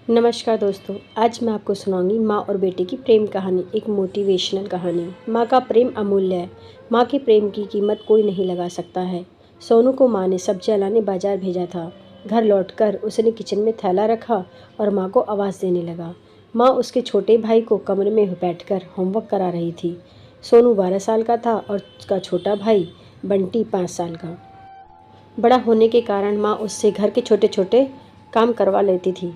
नमस्कार दोस्तों, आज मैं आपको सुनाऊंगी माँ और बेटे की प्रेम कहानी। एक मोटिवेशनल कहानी। माँ का प्रेम अमूल्य है। माँ के प्रेम की कीमत कोई नहीं लगा सकता है। सोनू को माँ ने सब्जियां लाने बाजार भेजा था। घर लौटकर उसने किचन में थैला रखा और माँ को आवाज़ देने लगा। माँ उसके छोटे भाई को कमरे में बैठकर होमवर्क करा रही थी। सोनू 12 साल का था और उसका छोटा भाई बंटी 5 साल का। बड़ा होने के कारण माँ उससे घर के छोटे छोटे काम करवा लेती थी,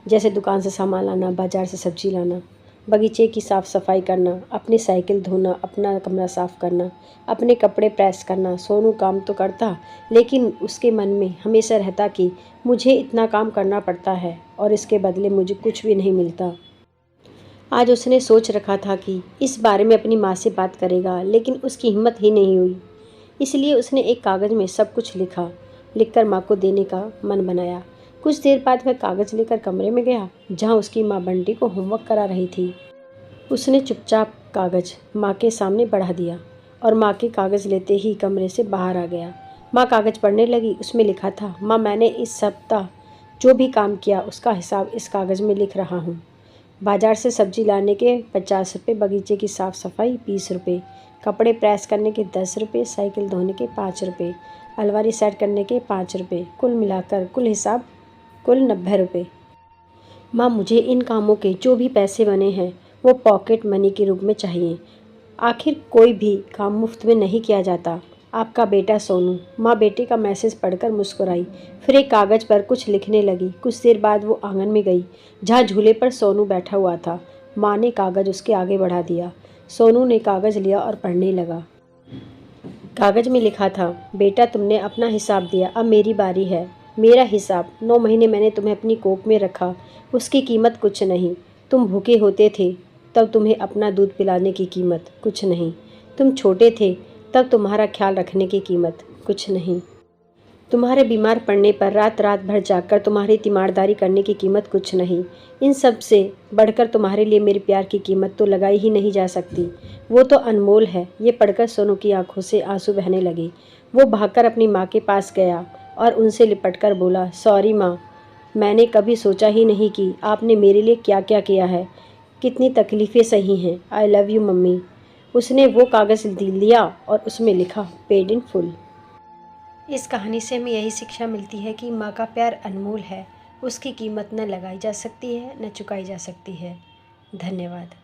जैसे दुकान से सामान लाना, बाजार से सब्जी लाना, बगीचे की साफ़ सफाई करना, अपनी साइकिल धोना, अपना कमरा साफ़ करना, अपने कपड़े प्रेस करना। सोनू काम तो करता, लेकिन उसके मन में हमेशा रहता कि मुझे इतना काम करना पड़ता है और इसके बदले मुझे कुछ भी नहीं मिलता। आज उसने सोच रखा था कि इस बारे में अपनी माँ से बात करेगा, लेकिन उसकी हिम्मत ही नहीं हुई। इसलिए उसने एक कागज़ में सब कुछ लिखकर माँ को देने का मन बनाया। कुछ देर बाद वह कागज़ लेकर कमरे में गया, जहाँ उसकी माँ बंटी को होमवर्क करा रही थी। उसने चुपचाप कागज़ माँ के सामने बढ़ा दिया और माँ के कागज़ लेते ही कमरे से बाहर आ गया। माँ कागज़ पढ़ने लगी। उसमें लिखा था, माँ, मैंने इस सप्ताह जो भी काम किया उसका हिसाब इस कागज़ में लिख रहा हूँ। बाजार से सब्जी लाने के 50 रुपये, बगीचे की साफ़ सफाई 20 रुपये, कपड़े प्रेस करने के 10 रुपये, साइकिल धोने के 5 रुपये, अलमारी सेट करने के 5 रुपये, कुल मिलाकर कुल 90 रुपये। माँ, मुझे इन कामों के जो भी पैसे बने हैं वो पॉकेट मनी के रूप में चाहिए। आखिर कोई भी काम मुफ्त में नहीं किया जाता। आपका बेटा सोनू। माँ बेटे का मैसेज पढ़कर मुस्कुराई, फिर एक कागज़ पर कुछ लिखने लगी। कुछ देर बाद वो आंगन में गई, जहाँ झूले पर सोनू बैठा हुआ था। माँ ने कागज़ उसके आगे बढ़ा दिया। सोनू ने कागज़ लिया और पढ़ने लगा। कागज़ में लिखा था, बेटा, तुमने अपना हिसाब दिया, अब मेरी बारी है। मेरा हिसाब, 9 महीने मैंने तुम्हें अपनी कोख में रखा, उसकी कीमत कुछ नहीं। तुम भूखे होते थे तब तुम्हें अपना दूध पिलाने की कीमत कुछ नहीं। तुम छोटे थे तब तुम्हारा ख्याल रखने की कीमत कुछ नहीं। तुम्हारे बीमार पड़ने पर रात रात भर जागकर तुम्हारी तीमारदारी करने की कीमत कुछ नहीं। इन सब से बढ़कर तुम्हारे लिए मेरे प्यार की कीमत तो लगाई ही नहीं जा सकती। वो तो अनमोल है। ये पढ़कर सोनू की आंखों से आंसू बहने लगे। वो भागकर अपनी माँ के पास गया और उनसे लिपटकर बोला, सॉरी माँ, मैंने कभी सोचा ही नहीं कि आपने मेरे लिए क्या क्या किया है, कितनी तकलीफ़ें सही हैं। I love you mummy. उसने वो कागज़ लिया और उसमें लिखा, पेड इन फुल। इस कहानी से हमें यही शिक्षा मिलती है कि माँ का प्यार अनमोल है। उसकी कीमत न लगाई जा सकती है, न चुकाई जा सकती है। धन्यवाद।